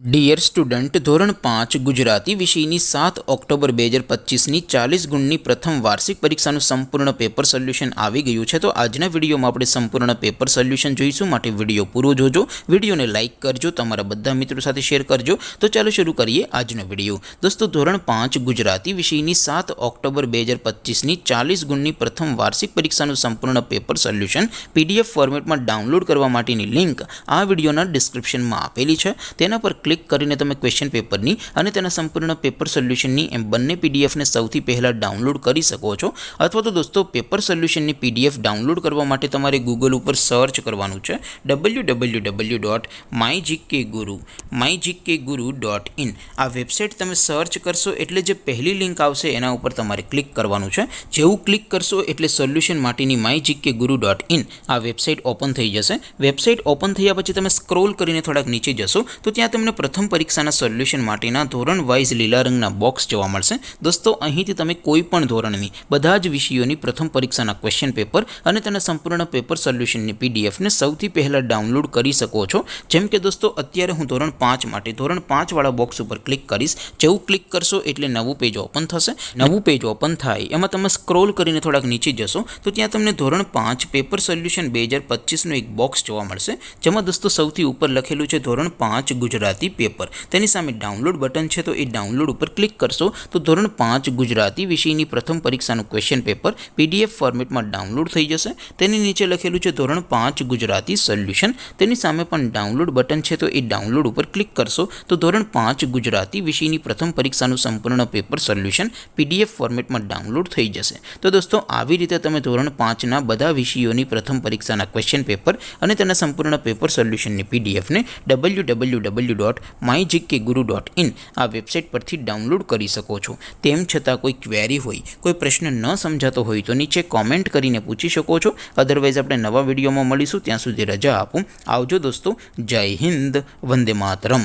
Dear student, ધોરણ 5 ગુજરાતી વિષયની 7 October 2025ની 40 ગુણની પ્રથમ વાર્ષિક પરીક્ષાનું સંપૂર્ણ પેપર સોલ્યુશન આવી ગયું છે। તો આજના વિડીયોમાં આપણે સંપૂર્ણ પેપર સોલ્યુશન જોઈશું, માટે વિડીયો પૂરો જોજો, વિડીયોને લાઇક કરજો, તમારા બધા મિત્રો સાથે શેર કરજો। તો ચાલો શરૂ કરીએ આજનો વિડીયો। દોસ્તો, ધોરણ 5 ગુજરાતી વિષયની 7 ઓક્ટોબર 2025ની 40 ગુણની પ્રથમ વાર્ષિક પરીક્ષાનું સંપૂર્ણ પેપર સોલ્યુશન PDF ફોર્મેટમાં ડાઉનલોડ કરવા માટેની લિંક આ વિડીયોના ડિસ્ક્રિપ્શનમાં આપેલી છે। તેના પર ક્લિક કરીને તમે ક્વેશ્ચન પેપરની અને તેના સંપૂર્ણ પેપર સોલ્યુશનની એમ બંને પીડીએફને સૌથી પહેલાં ડાઉનલોડ કરી શકો છો। અથવા તો દોસ્તો, પેપર સોલ્યુશનની PDF ડાઉનલોડ કરવા માટે તમારે ગૂગલ ઉપર સર્ચ કરવાનું છે www.mygkguru.in। આ વેબસાઇટ તમે સર્ચ કરશો એટલે જે પહેલી લિંક આવશે એના ઉપર તમારે ક્લિક કરવાનું છે। જેવું ક્લિક કરશો એટલે સોલ્યુશન માટેની mygkguru.in આ વેબસાઇટ ઓપન થઈ જશે। વેબસાઇટ ઓપન થયા પછી તમે સ્ક્રોલ કરીને થોડાક નીચે જશો તો ત્યાં તમને પ્રથમ પરીક્ષાના સોલ્યુશન માટેના ધોરણ વાઇઝ લીલા રંગના બોક્સ જોવા મળશે। દોસ્તો, અહીંથી તમે કોઈ પણ ધોરણની બધા જ વિષયોની પ્રથમ પરીક્ષાના ક્વેશ્ચન પેપર અને તેના સંપૂર્ણ પેપર સોલ્યુશનની પીડીએફને સૌથી પહેલાં ડાઉનલોડ કરી શકો છો। જેમ કે દોસ્તો, અત્યારે હું ધોરણ 5 માટે ધોરણ 5 વાળા બોક્સ ઉપર ક્લિક કરીશ। જેવું ક્લિક કરશો એટલે નવું પેજ ઓપન થશે। નવું પેજ ઓપન થાય એમાં તમે સ્ક્રોલ કરીને થોડાક નીચે જશો તો ત્યાં તમને ધોરણ 5 પેપર સોલ્યુશન 2025નું એક બોક્સ જોવા મળશે, જેમાં દોસ્તો સૌથી ઉપર લખેલું છે ધોરણ 5 ગુજરાતી પેપર। તેની સામે ડાઉનલોડ બટન છે, તો એ ડાઉનલોડ ઉપર ક્લિક કરશો તો ધોરણ 5 ગુજરાતી વિષયની પ્રથમ પરીક્ષાનું ક્વેશ્ચન પેપર PDF ફોર્મેટમાં ડાઉનલોડ થઈ જશે। તેની નીચે લખેલું છે ધોરણ 5 ગુજરાતી સોલ્યુશન, તેની સામે પણ ડાઉનલોડ બટન છે, તો એ ડાઉનલોડ ઉપર ક્લિક કરશો તો ધોરણ 5 ગુજરાતી વિષયની પ્રથમ પરીક્ષાનું સંપૂર્ણ પેપર સોલ્યુશન PDF ફોર્મેટમાં ડાઉનલોડ થઈ જશે। તો દોસ્તો, આવી રીતે તમે ધોરણ 5ના બધા વિષયોની પ્રથમ પરીક્ષાના ક્વેશ્ચન પેપર અને તેના સંપૂર્ણ પેપર સોલ્યુશનની PDFને www.mygkguru.in આ વેબસાઇટ પરથી ડાઉનલોડ કરી શકો છો। તેમ છતાં કોઈ ક્વેરી હોય, કોઈ પ્રશ્ન ન સમજાતો હોય તો નીચે કોમેન્ટ કરીને પૂછી શકો છો। અધરવાઇઝ આપણે નવા વિડીયોમાં મળીશું, ત્યાં સુધી રજા આપો। આવજો દોસ્તો, જય હિન્દ, વંદે માતરમ।